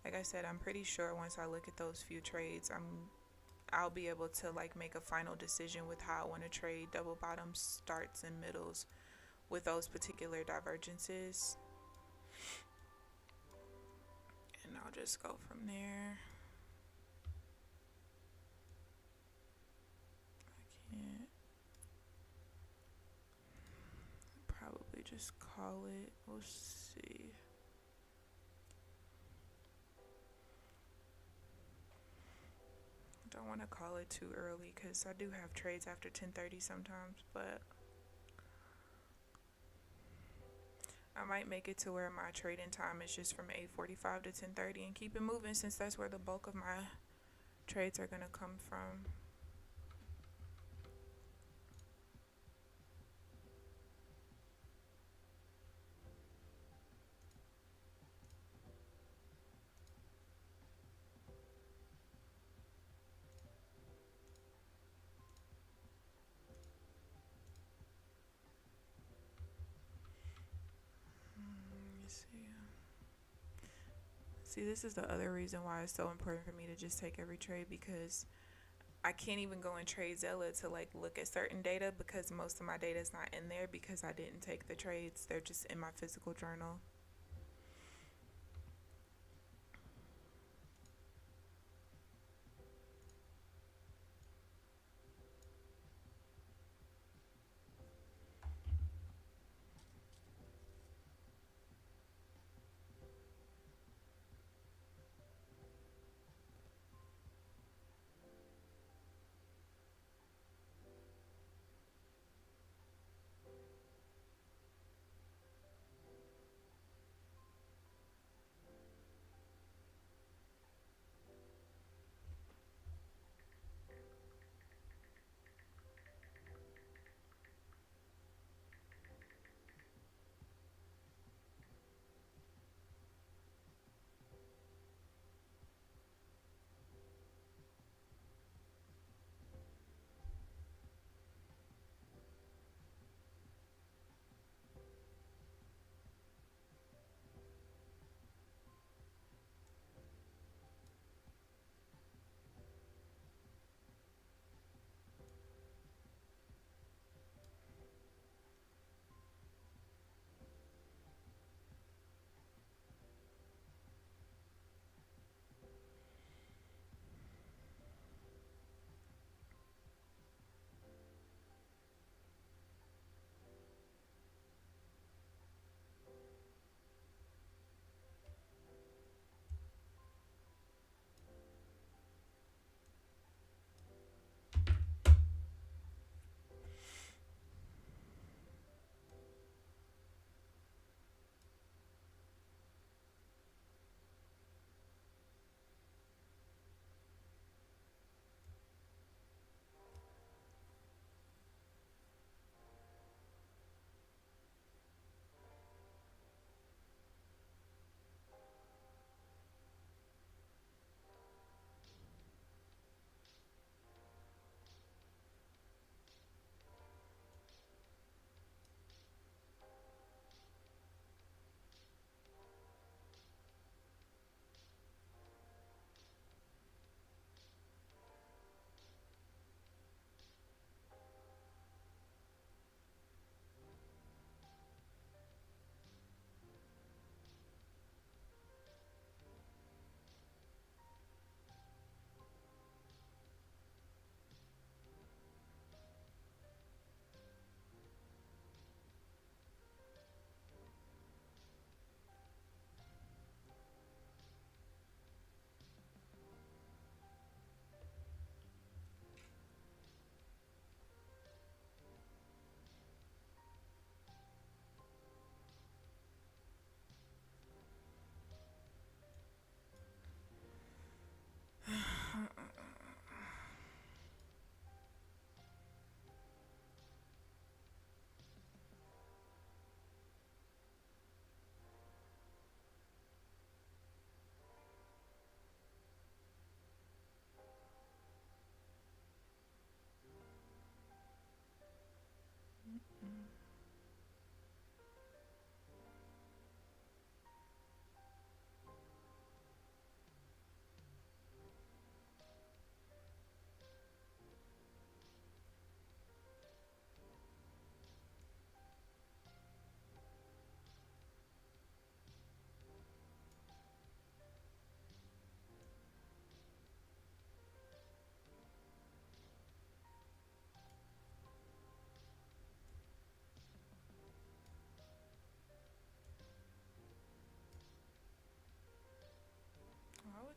Like I said, I'm pretty sure once I look at those few trades, I'll be able to like make a final decision with how I want to trade double bottoms, starts, and middles with those particular divergences. And I'll just go from there. I can't. Probably just call it. We'll see. Don't want to call it too early because I do have trades after 10:30 sometimes, but I might make it to where my trading time is just from 8:45 to 10:30 and keep it moving since that's where the bulk of my trades are going to come from. See, this is the other reason why it's so important for me to just take every trade, because I can't even go in TradeZella to like look at certain data because most of my data is not in there because I didn't take the trades. They're just in my physical journal.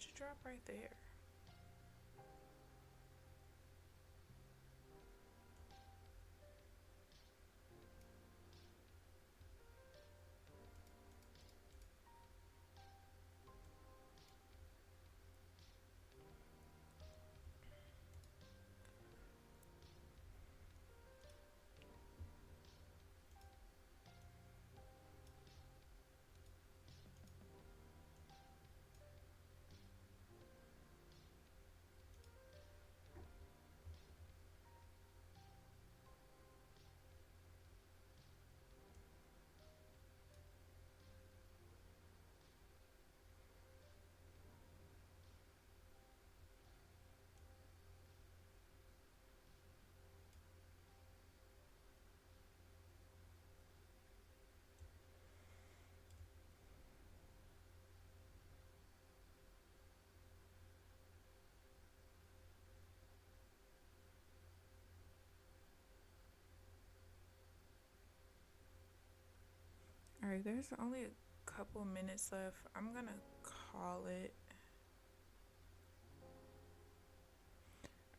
Watch it drop right there. Alright, there's only a couple minutes left. I'm gonna call it.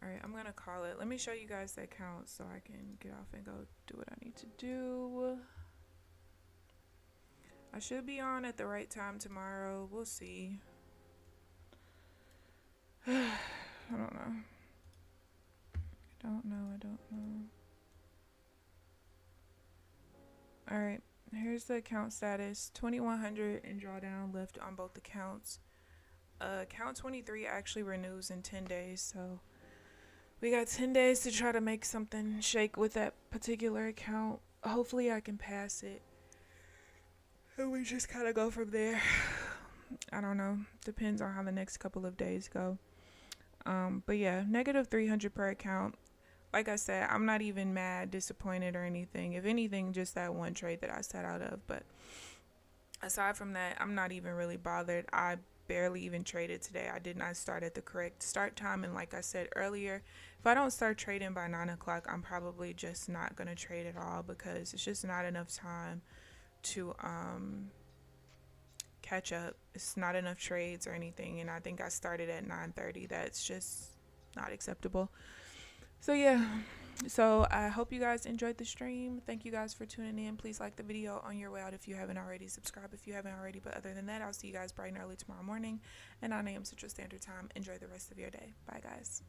Alright, I'm gonna call it. Let me show you guys the account so I can get off and go do what I need to do. I should be on at the right time tomorrow. We'll see. I don't know. I don't know. Alright, here's the account status. 2100 in drawdown left on both accounts. Account 23 actually renews in 10 days, so we got 10 days to try to make something shake with that particular account. Hopefully I can pass it. And we just kind of go from there. I don't know. Depends on how the next couple of days go. But yeah, negative 300 per account. Like I said, I'm not even mad, disappointed, or anything. If anything, just that one trade that I sat out of. But aside from that, I'm not even really bothered. I barely even traded today. I did not start at the correct start time. And like I said earlier, if I don't start trading by 9 o'clock, I'm probably just not going to trade at all, because it's just not enough time to catch up. It's not enough trades or anything. And I think I started at 9:30. That's just not acceptable. So yeah, so I hope you guys enjoyed the stream. Thank you guys for tuning in. Please like the video on your way out if you haven't already. Subscribe if you haven't already. But other than that, I'll see you guys bright and early tomorrow morning and 9 a.m. Central Standard Time. Enjoy the rest of your day. Bye guys.